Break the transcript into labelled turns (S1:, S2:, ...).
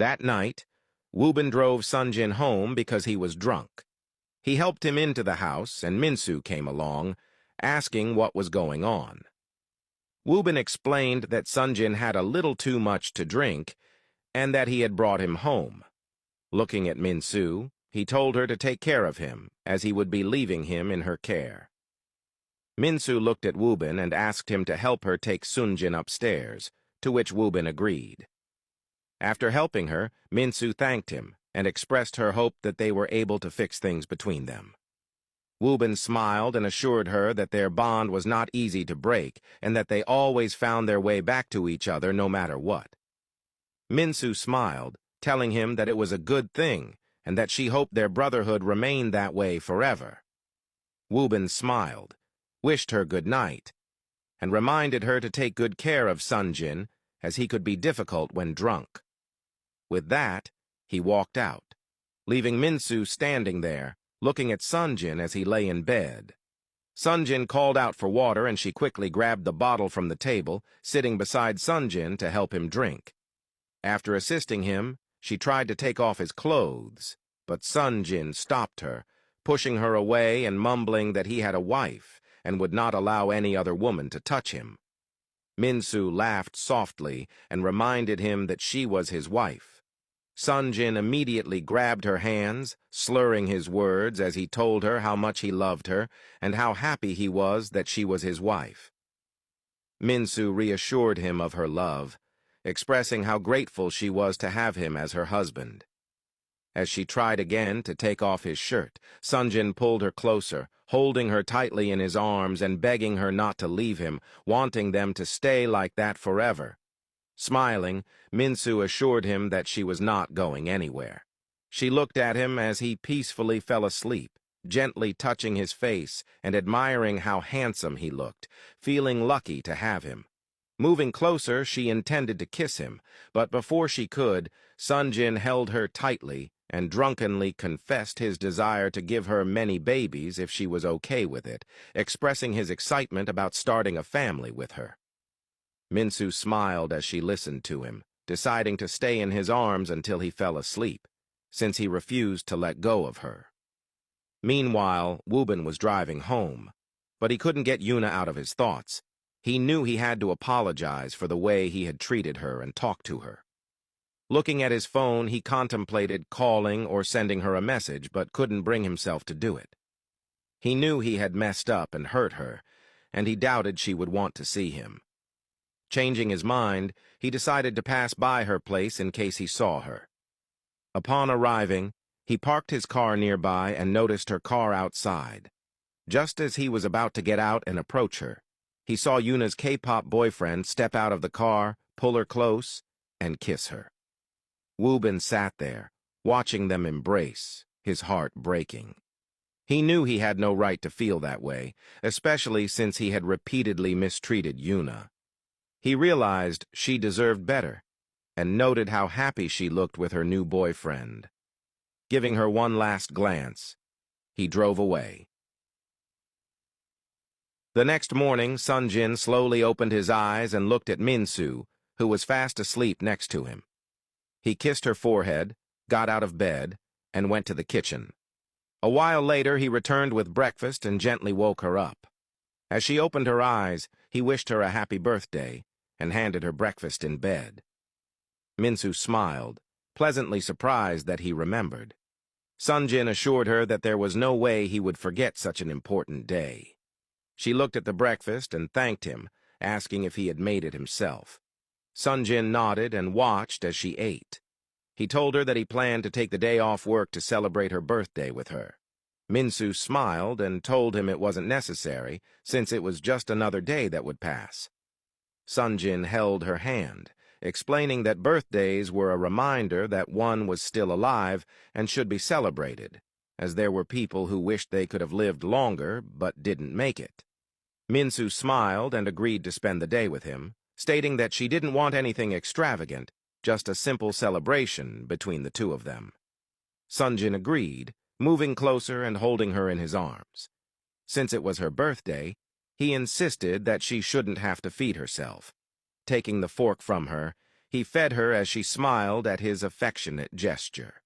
S1: That night, Wubin drove Sunjin home because he was drunk. He helped him into the house, and Minsu came along, asking what was going on. Wubin explained that Sunjin had a little too much to drink, and that he had brought him home. Looking at Minsu, he told her to take care of him, as he would be leaving him in her care. Minsu looked at Wubin and asked him to help her take Sunjin upstairs, to which Wubin agreed. After helping her, Minsu thanked him and expressed her hope that they were able to fix things between them. Wubin smiled and assured her that their bond was not easy to break and that they always found their way back to each other no matter what. Minsu smiled, telling him that it was a good thing and that she hoped their brotherhood remained that way forever. Wubin smiled, wished her good night, and reminded her to take good care of Sunjin, as he could be difficult when drunk. With that, he walked out, leaving Minsu standing there, looking at Sunjin as he lay in bed. Sunjin called out for water, and she quickly grabbed the bottle from the table, sitting beside Sunjin to help him drink. After assisting him, she tried to take off his clothes, but Sunjin stopped her, pushing her away and mumbling that he had a wife and would not allow any other woman to touch him. Minsu laughed softly and reminded him that she was his wife. Sunjin immediately grabbed her hands, slurring his words as he told her how much he loved her and how happy he was that she was his wife. Minsu reassured him of her love, expressing how grateful she was to have him as her husband. As she tried again to take off his shirt, Sunjin pulled her closer, holding her tightly in his arms and begging her not to leave him, wanting them to stay like that forever. Smiling, Minsu assured him that she was not going anywhere. She looked at him as he peacefully fell asleep, gently touching his face and admiring how handsome he looked, feeling lucky to have him. Moving closer, she intended to kiss him, but before she could, Sunjin held her tightly and drunkenly confessed his desire to give her many babies if she was okay with it, expressing his excitement about starting a family with her. Minsu smiled as she listened to him, deciding to stay in his arms until he fell asleep, since he refused to let go of her. Meanwhile, Wubin was driving home, but he couldn't get Yuna out of his thoughts. He knew he had to apologize for the way he had treated her and talked to her. Looking at his phone, he contemplated calling or sending her a message, but couldn't bring himself to do it. He knew he had messed up and hurt her, and he doubted she would want to see him. Changing his mind, he decided to pass by her place in case he saw her. Upon arriving, he parked his car nearby and noticed her car outside. Just as he was about to get out and approach her, he saw Yuna's K-pop boyfriend step out of the car, pull her close, and kiss her. Wubin sat there, watching them embrace, his heart breaking. He knew he had no right to feel that way, especially since he had repeatedly mistreated Yuna. He realized she deserved better, and noted how happy she looked with her new boyfriend. Giving her one last glance, he drove away. The next morning, Sunjin slowly opened his eyes and looked at Minsu, who was fast asleep next to him. He kissed her forehead, got out of bed, and went to the kitchen. A while later, he returned with breakfast and gently woke her up. As she opened her eyes, he wished her a happy birthday and handed her breakfast in bed. Minsu smiled, pleasantly surprised that he remembered. Sunjin assured her that there was no way he would forget such an important day. She looked at the breakfast and thanked him, asking if he had made it himself. Sunjin nodded and watched as she ate. He told her that he planned to take the day off work to celebrate her birthday with her. Minsu smiled and told him it wasn't necessary, since it was just another day that would pass. Sunjin held her hand, explaining that birthdays were a reminder that one was still alive and should be celebrated, as there were people who wished they could have lived longer but didn't make it. Minsu smiled and agreed to spend the day with him, stating that she didn't want anything extravagant, just a simple celebration between the two of them. Sunjin agreed, moving closer and holding her in his arms. Since it was her birthday, he insisted that she shouldn't have to feed herself. Taking the fork from her, He fed her as she smiled at his affectionate gesture.